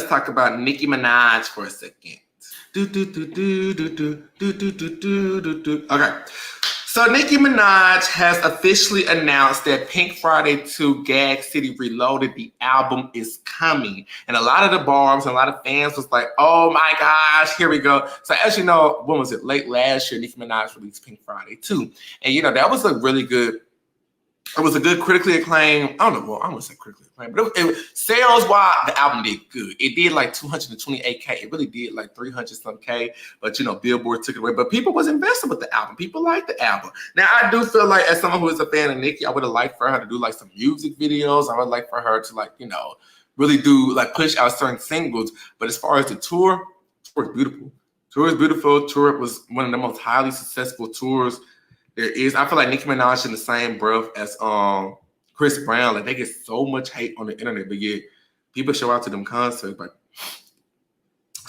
talk about Nicki Minaj for a second. Okay. So Nicki Minaj has officially announced that Pink Friday 2 Gag City Reloaded, the album, is coming. And a lot of the barbs and a lot of fans was like, oh my gosh, here we go. So as you know, when was it? Late last year, Nicki Minaj released Pink Friday 2. And you know, that was a really good, it was a good critically acclaimed, I don't know, well, I'm gonna say critically acclaimed, but sales-wise, the album did good. It did like 228K. It really did like 300 some K, but you know, Billboard took it away. But people was invested with the album. People liked the album. Now, I do feel like as someone who is a fan of Nicki, I would have liked for her to do like some music videos. I would like for her to like, you know, really do like push out certain singles. But as far as the tour is beautiful. Tour is beautiful. Tour was one of the most highly successful tours there is. I feel like Nicki Minaj in the same breath as Chris Brown. Like they get so much hate on the internet, but yet people show out to them concerts. But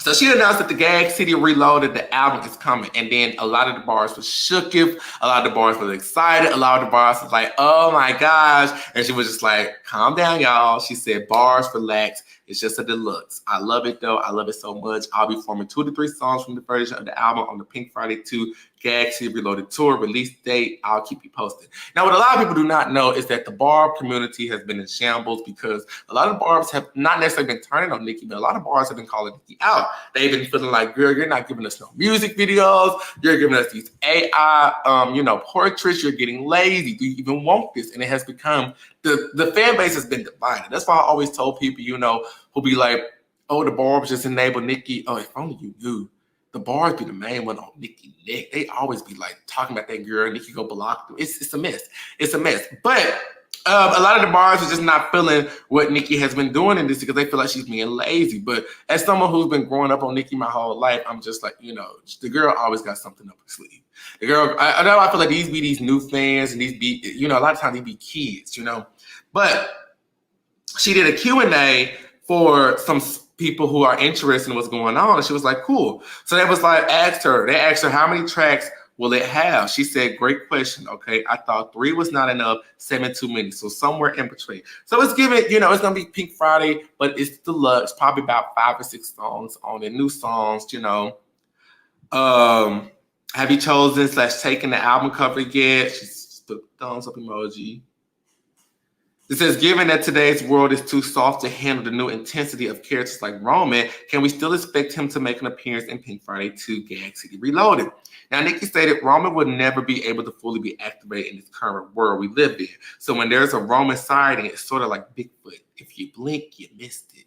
so she announced that the Gag City Reloaded, the album is coming. And then a lot of the bars were shooketh. A lot of the bars were excited. A lot of the bars was like, oh my gosh. And she was just like, calm down, y'all. She said, bars, relax. It's just a deluxe. I love it though. I love it so much. I'll be performing 2 to 3 songs from the version of the album on the Pink Friday 2 Gag City Reloaded tour. Release date, I'll keep you posted. Now, what a lot of people do not know is that the barb community has been in shambles because a lot of barbs have not necessarily been turning on Nicki, but a lot of barbs have been calling Nicki out. They've been feeling like, girl, you're not giving us no music videos. You're giving us these AI, portraits. You're getting lazy. Do you even want this? And it has become, the fan base has been divided. That's why I always told people, you know, who be like, oh, the barbs just enable Nicki. Oh, if only you knew. The bars be the main one on Nicki neck. They always be like talking about that girl. Nicki go block them. It's a mess. It's a mess. But a lot of the bars are just not feeling what Nicki has been doing in this because they feel like she's being lazy. But as someone who's been growing up on Nicki my whole life, I'm just like, you know, the girl always got something up her sleeve. The girl, I know I feel like these new fans and these be, you know, a lot of times they be kids, you know. But she did a Q&A for some people who are interested in what's going on. And she was like, cool. So they asked her, how many tracks will it have? She said, great question. Okay. I thought 3 was not enough, 7 too many. So somewhere in between. So it's giving, you know, it's going to be Pink Friday, but it's deluxe, probably about 5 or 6 songs on it, new songs, you know. Have you chosen / taken the album cover yet? She's the thumbs up emoji. It says, given that today's world is too soft to handle the new intensity of characters like Roman, can we still expect him to make an appearance in Pink Friday 2 Gag City Reloaded? Now, Nicki stated Roman would never be able to fully be activated in this current world we live in. So when there's a Roman sighting, it's sort of like Bigfoot. If you blink, you missed it.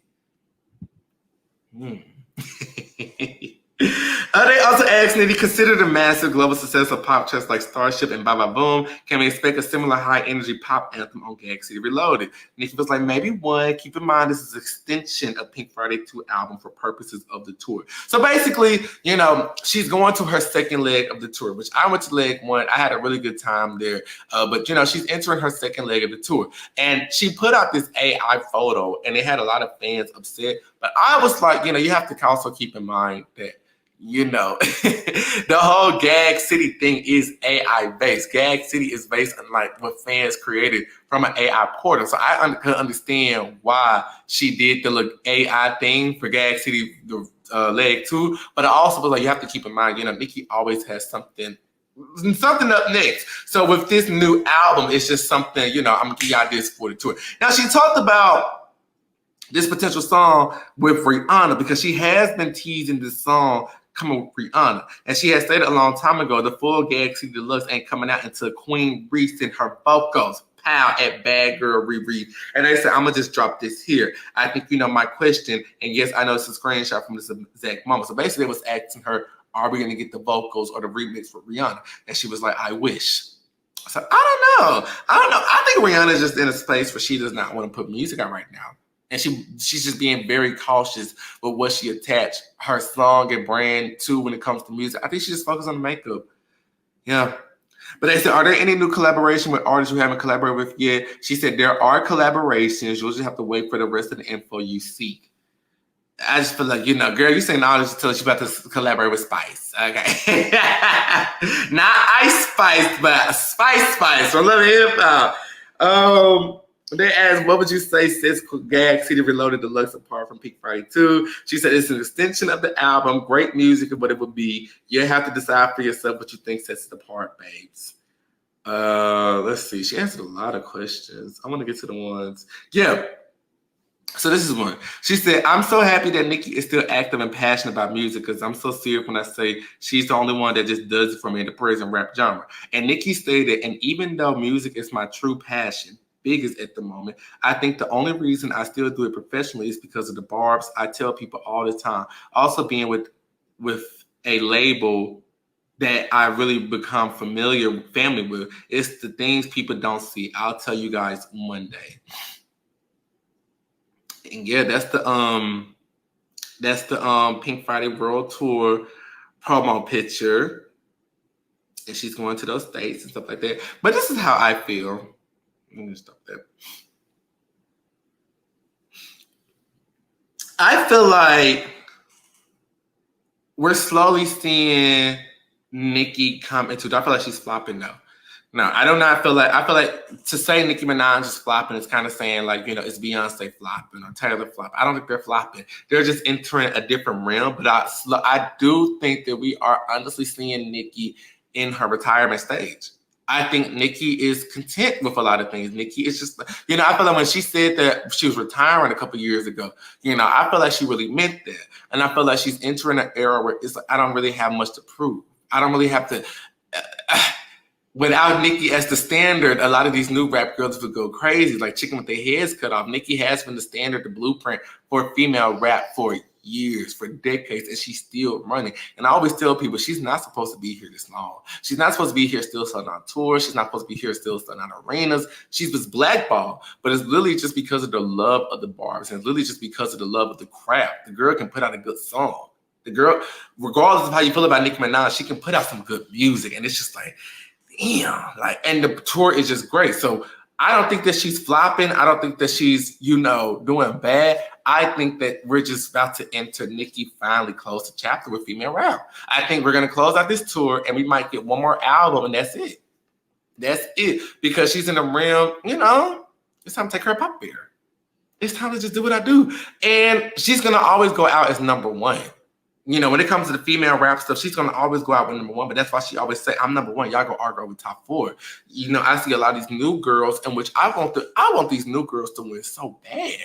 They also asked, did he consider the massive global success of pop charts like Starship and Ba Ba Boom? Can we expect a similar high-energy pop anthem on Gag City Reloaded? Nicki was like, maybe one. Keep in mind, this is an extension of Pink Friday 2 album for purposes of the tour. So basically, you know, she's going to her second leg of the tour, which I went to leg 1. I had a really good time there. But, you know, she's entering her second leg of the tour. And she put out this AI photo, and it had a lot of fans upset. But I was like, you know, you have to also keep in mind that, you know, the whole Gag City thing is AI based. Gag City is based on like what fans created from an AI portal. So I could understand why she did the look AI thing for Gag City, the leg 2. But I also was like, you have to keep in mind, you know, Nicki always has something up next. So with this new album, it's just something, you know, I'm gonna give y'all this for the tour. Now she talked about this potential song with Rihanna because she has been teasing this song coming with Rihanna. And she had stated a long time ago, the full Gag City Deluxe ain't coming out until Queen Reese and her vocals pow at Bad Girl Riri. And they said, I'm going to just drop this here. I think you know my question. And yes, I know it's a screenshot from this exact moment. So basically, it was asking her, are we going to get the vocals or the remix for Rihanna? And she was like, I wish. So I don't know. I think Rihanna is just in a space where she does not want to put music out right now. And she's just being very cautious with what she attached her song and brand to when it comes to music. I think she just focused on the makeup. Yeah. But they said, are there any new collaboration with artists you haven't collaborated with yet? She said, there are collaborations. You'll just have to wait for the rest of the info you seek. I just feel like, you know, girl, you saying all this until she's about to collaborate with Spice. Okay. Not Ice Spice, but Spice. So let me hear about. They asked, what would you say sets Gag City Reloaded Deluxe apart from Pink Friday 2? She said it's an extension of the album, great music, and what it would be. You have to decide for yourself what you think sets it apart, babes. Let's see. She answered a lot of questions. I want to get to the ones. Yeah. So this is one. She said, I'm so happy that Nicki is still active and passionate about music because I'm so serious when I say she's the only one that just does it for me in the praise and rap genre. And Nicki stated, and even though music is my true passion, biggest at the moment, I think the only reason I still do it professionally is because of the barbs. I tell people all the time. Also being with a label that I really become family with, it's the things people don't see. I'll tell you guys one day. And yeah, that's the Pink Friday World Tour promo picture. And she's going to those states and stuff like that. But this is how I feel. Let me stop that. I feel like we're slowly seeing Nicki come into. I feel like she's flopping now. No, I do not feel like. I feel like to say Nicki Minaj is flopping is kind of saying like, you know, it's Beyonce flopping or Taylor flopping. I don't think they're flopping. They're just entering a different realm. But I do think that we are honestly seeing Nicki in her retirement stage. I think Nicki is content with a lot of things. Nicki is just, you know, I feel like when she said that she was retiring a couple years ago, you know, I feel like she really meant that. And I feel like she's entering an era where it's like, I don't really have much to prove. I don't really have to, without Nicki as the standard, a lot of these new rap girls would go crazy, like chicken with their heads cut off. Nicki has been the standard, the blueprint for female rap for years, for decades, and she's still running. And I always tell people she's not supposed to be here this long. She's not supposed to be here still selling on tours. She's not supposed to be here still selling on arenas. She's just blackballed, but it's literally just because of the love of the bars, and it's literally just because of the love of the craft. The girl can put out a good song. The girl, regardless of how you feel about Nicki Minaj, she can put out some good music, and it's just like, damn, like, and the tour is just great. So I don't think that she's flopping. I don't think that she's, you know, doing bad. I think that we're just about to enter Nicki finally close the chapter with female rap. I think we're going to close out this tour and we might get one more album and that's it. That's it. Because she's in the realm, you know, it's time to take her pop beer. It's time to just do what I do. And she's going to always go out as number one. You know, when it comes to the female rap stuff, she's going to always go out with number one, but that's why she always say, I'm number one. Y'all go argue over top four. You know, I see a lot of these new girls, in which I want these new girls to win so bad.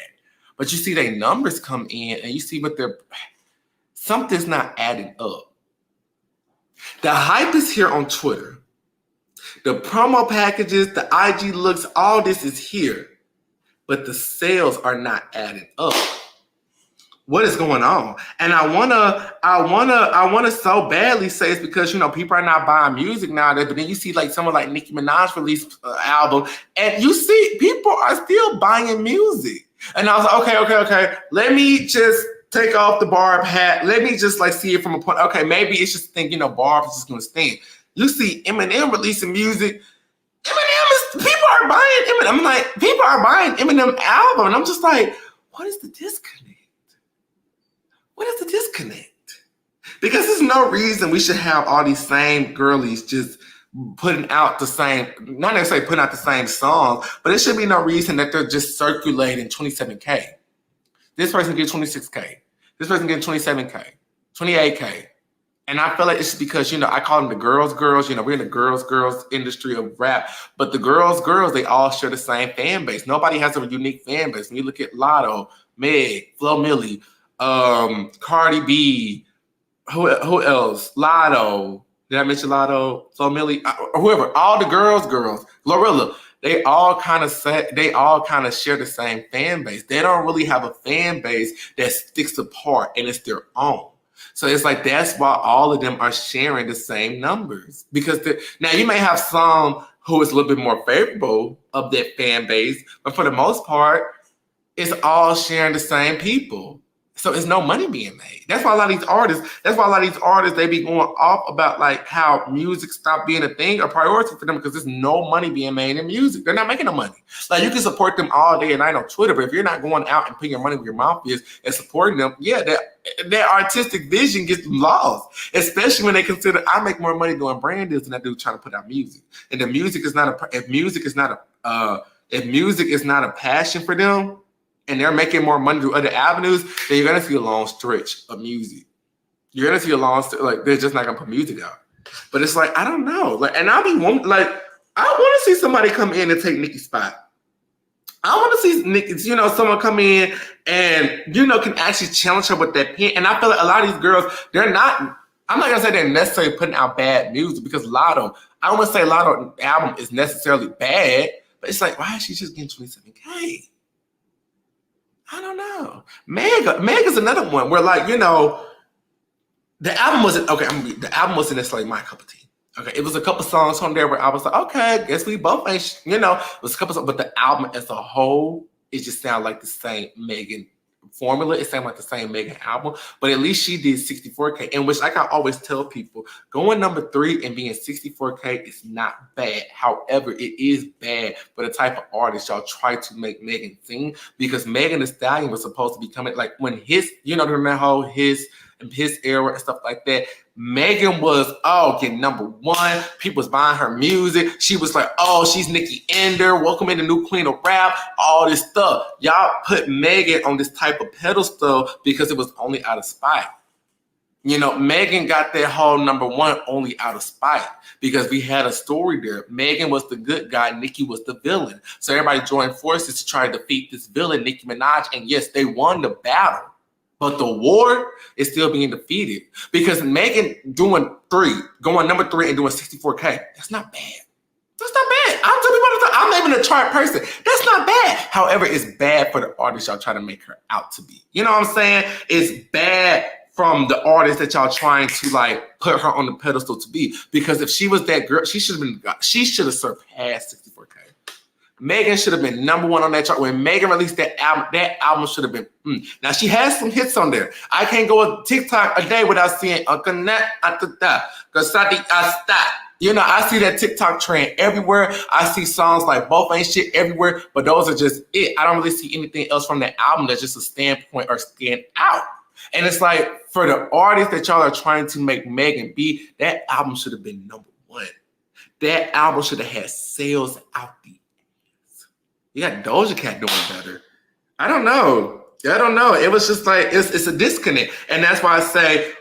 But you see their numbers come in and you see what something's not adding up. The hype is here on Twitter. The promo packages, the IG looks, all this is here. But the sales are not adding up. What is going on? And I wanna so badly say it's because, you know, people are not buying music nowadays. But then you see like someone like Nicki Minaj released an album, and you see people are still buying music. And I was like, okay. Let me just take off the Barb hat. Let me just like see it from a point. Okay, maybe it's just think, you know, Barb is just gonna sting. You see Eminem releasing music. People are buying Eminem. I'm like, people are buying Eminem album, and I'm just like, what is the disconnect? What is the disconnect? Because there's no reason we should have all these same girlies just putting out the same, not necessarily putting out the same song, but it should be no reason that they're just circulating 27K. This person gets 26K. This person gets 27K, 28K. And I feel like it's because, you know, I call them the girls. You know, we're in the girls industry of rap. But the girls, they all share the same fan base. Nobody has a unique fan base. When you look at Lotto, Meg, Flo Milli, Cardi B, who else? Lotto. Did I mention Lotto? Flo Milli, whoever. All the girls, Glorilla. They all kind of share the same fan base. They don't really have a fan base that sticks apart and it's their own. So it's like that's why all of them are sharing the same numbers. Because now you may have some who is a little bit more favorable of that fan base, but for the most part, it's all sharing the same people. So it's no money being made. That's why a lot of these artists, they be going off about like how music stopped being a thing, a priority for them because there's no money being made in music. They're not making no money. Like you can support them all day and night on Twitter, but if you're not going out and putting your money where your mouth is and supporting them, yeah, their artistic vision gets lost. Especially when they consider I make more money doing brand deals than I do trying to put out music. And the music is not if music is not a If music is not a passion for them and they're making more money through other avenues, then you're gonna see a long stretch of music. You're gonna see a long like they're just not gonna put music out. But it's like I don't know, like, and I'll be like I want to see somebody come in and take Nicki's spot. I want to see Nicki, someone come in and can actually challenge her with that pen. And I feel like a lot of these girls, they're not. I'm not gonna say they're necessarily putting out bad music because Lotto. I don't want to say Lotto album is necessarily bad, but it's like why is she just getting 27K? I don't know. Mega's another one where the album wasn't okay. The album wasn't necessarily my cup of tea. Okay, it was a couple songs on there where I was like, okay, I guess we both ain't, it was a couple songs, but the album as a whole, it just sounded like the same Megan formula. It sounded like the same Megan album, but at least she did 64K, in which, like I always tell people, going number 3 and being 64K is not bad. However, it is bad for the type of artist y'all try to make Megan sing, because Megan Thee Stallion was supposed to be coming, like when his, during that whole his era and stuff like that, Megan was getting number 1. People was buying her music. She was like, she's Nicki Ender, welcome in the new queen of rap, all this stuff. Y'all put Megan on this type of pedestal because it was only out of spite. Megan got that whole number 1 only out of spite because we had a story there. Megan was the good guy, Nicki was the villain. So everybody joined forces to try to defeat this villain, Nicki Minaj, and yes, they won the battle. But the war is still being defeated because Megan going number 3 and doing 64K, that's not bad. That's not bad. I'll tell people all the time, I'm not even a chart person. That's not bad. However, it's bad for the artist y'all try to make her out to be. You know what I'm saying? It's bad from the artist that y'all trying to put her on the pedestal to be. Because if she was that girl, she should have surpassed 64K. Megan should have been number 1 on that chart. When Megan released that album should have been. Now, she has some hits on there. I can't go on TikTok a day without seeing I see that TikTok trend everywhere. I see songs like Both Ain't Shit everywhere, but those are just it. I don't really see anything else from that album that's just a standpoint or stand out. And it's like, for the artists that y'all are trying to make Megan be, that album should have been number 1. That album should have had sales out the. You got Doja Cat doing better. I don't know. It was just like, it's a disconnect. And that's why I say,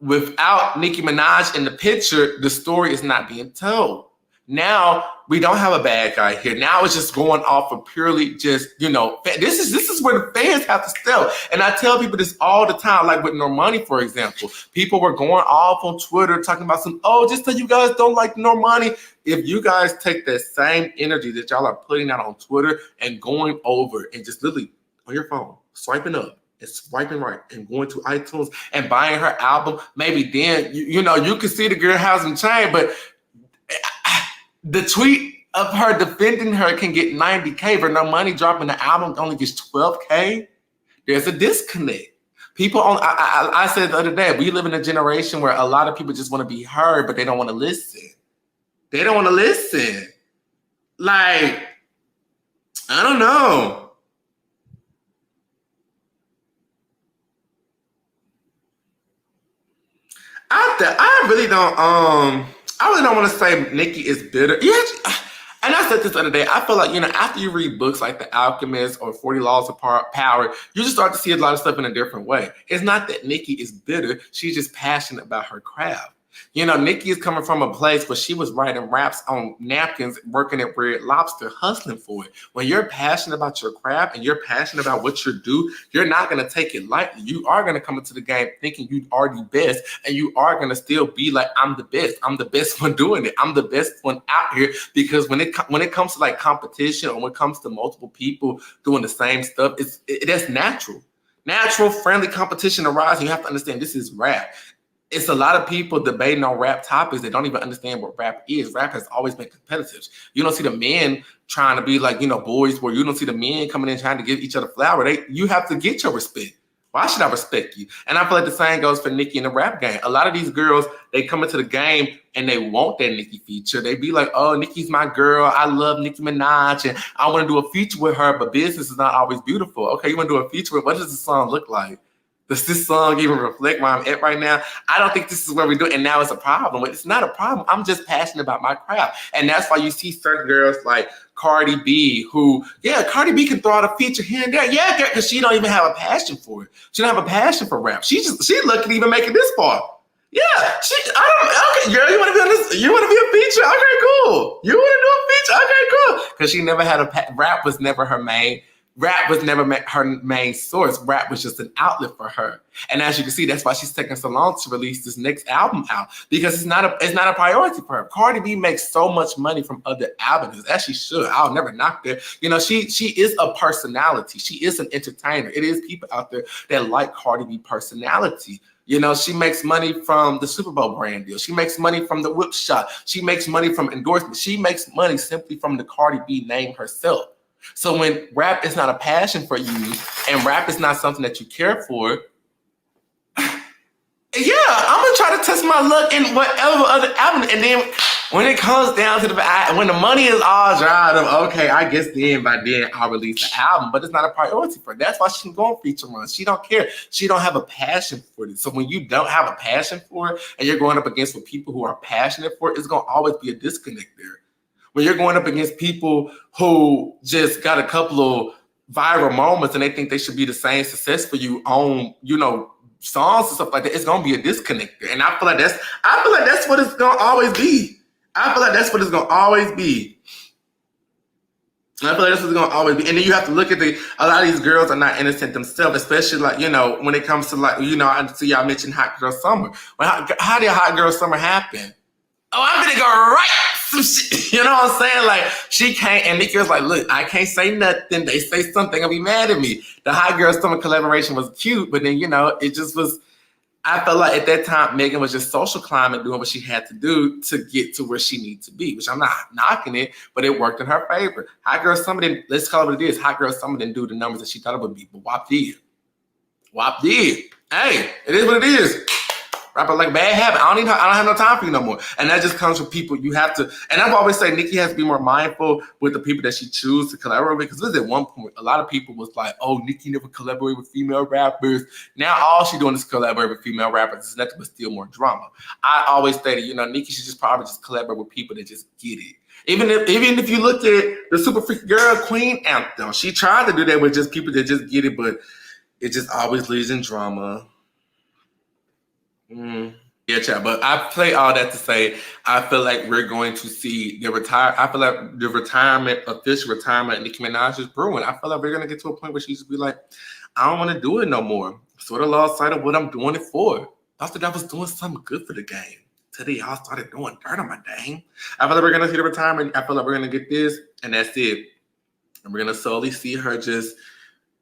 without Nicki Minaj in the picture, the story is not being told. Now, we don't have a bad guy here. Now it's just going off of purely just, this is where the fans have to step. And I tell people this all the time, like with Normani, for example. People were going off on Twitter talking about just so you guys don't like Normani. If you guys take that same energy that y'all are putting out on Twitter and going over and just literally on your phone, swiping up and swiping right and going to iTunes and buying her album, maybe then, you can see the girl hasn't changed, but the tweet of her defending her can get 90K, but Normani dropping the album only gets 12K. There's a disconnect. People I said the other day, we live in a generation where a lot of people just want to be heard, but they don't want to listen. They don't want to listen. Like, I don't know. I really don't want to say Nicki is bitter. Yeah, and I said this the other day. I feel like, after you read books like The Alchemist or 40 Laws of Power, you just start to see a lot of stuff in a different way. It's not that Nicki is bitter. She's just passionate about her craft. Nicki is coming from a place where she was writing raps on napkins, working at Red Lobster, hustling for it. When you're passionate about your craft and you're passionate about what you do, you're not going to take it lightly. You are going to come into the game thinking you are the best, and you are going to still be like, I'm the best. I'm the best one doing it. I'm the best one out here. Because when it comes to competition, or when it comes to multiple people doing the same stuff, that's natural. Natural, friendly competition arises. You have to understand this is rap. It's a lot of people debating on rap topics that don't even understand what rap is. Rap has always been competitive. You don't see the men trying to be like, boys, where you don't see the men coming in trying to give each other flowers. You have to get your respect. Why should I respect you? And I feel like the same goes for Nicki in the rap game. A lot of these girls, they come into the game and they want that Nicki feature. They be like, oh, Nicki's my girl. I love Nicki Minaj and I want to do a feature with her, but business is not always beautiful. Okay, you want to do a feature with, what does the song look like? Does this song even reflect where I'm at right now? I don't think this is where we do it, and now it's a problem. It's not a problem. I'm just passionate about my craft. And that's why you see certain girls like Cardi B, who, yeah, Cardi B can throw out a feature here and there. Yeah, because she don't even have a passion for it. She don't have a passion for rap. She lucky to even make it this far. Yeah, okay, girl, you want to be on this? You want to be a feature? Okay, cool. You want to do a feature? Okay, cool. Because she never had rap was never her main. Rap was never her main source. Rap was just an outlet for her. And as you can see, that's why she's taking so long to release this next album out, because it's not a priority for her. Cardi B makes so much money from other avenues, as she should. I'll never knock that. You know, she is a personality. She is an entertainer. It is people out there that like Cardi B personality. You know, she makes money from the Super Bowl brand deal. She makes money from the whip shot. She makes money from endorsements. She makes money simply from the Cardi B name herself. So when rap is not a passion for you and rap is not something that you care for, yeah, I'm gonna try to test my luck in whatever other avenue. And then when it comes down to when the money is all dried up, okay, I guess by then I'll release the album. But it's not a priority for her. That's why she can go on feature runs. She don't care. She don't have a passion for it. So when you don't have a passion for it and you're going up against people who are passionate for it, it's gonna always be a disconnect there. When you're going up against people who just got a couple of viral moments and they think they should be the same success for you on, you know, songs and stuff like that, it's gonna be a disconnect there. And I feel like that's what it's gonna always be. I feel like that's what it's gonna always be. And then you have to look at a lot of these girls are not innocent themselves, especially like, you know, when it comes to like, you know, I see y'all mention Hot Girl Summer. Well, how did Hot Girl Summer happen? Oh, I'm gonna go write some shit. You know what I'm saying? Like, she can't, and Nicki was like, look, I can't say nothing. They say something, they'll be mad at me. The Hot Girl Summer collaboration was cute, but then, you know, it just was, I felt like at that time, Megan was just social climbing, doing what she had to do to get to where she needs to be, which I'm not knocking it, but it worked in her favor. Hot Girl Summer didn't, let's call it what it is. Hot Girl Summer didn't do the numbers that she thought it would be, but WAP did. WAP did. Hey, it is what it is. Rapper like bad habit. I don't have no time for you no more. And that just comes from people. You have to, and I've always said Nicki has to be more mindful with the people that she chooses to collaborate with. Because at one point, a lot of people was like, oh, Nicki never collaborated with female rappers. Now all she's doing is collaborate with female rappers. It's nothing but still more drama. I always stated, you know, Nicki should just probably just collaborate with people that just get it. Even if you look at the Super Freak Girl Queen anthem, she tried to do that with just people that just get it, but it just always leads in drama. Yeah, chat. But I play all that to say I feel like we're going to see I feel like the official retirement of Nicki Minaj is brewing. I feel like we're gonna get to a point where she just be like, I don't want to do it no more. Sort of lost sight of what I'm doing it for. I thought I was doing something good for the game. Today y'all started doing dirt on my dang. I feel like we're gonna see the retirement. I feel like we're gonna get this, and that's it. And we're gonna slowly see her just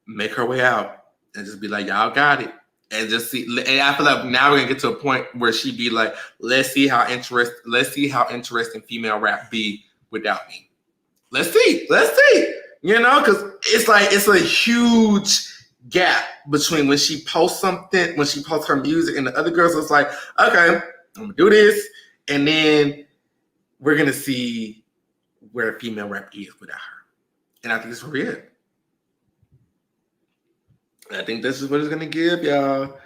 make her way out and just be like, y'all got it. And just see, and I feel like now we're gonna get to a point where she be like, let's see how interesting female rap be without me. Let's see. You know, because it's a huge gap between when she posts something, when she posts her music, and the other girls. It's like, okay, I'm gonna do this, and then we're gonna see where female rap is without her. And I think it's real. I think this is what it's gonna give, y'all.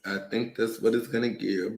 I think that's what it's gonna give.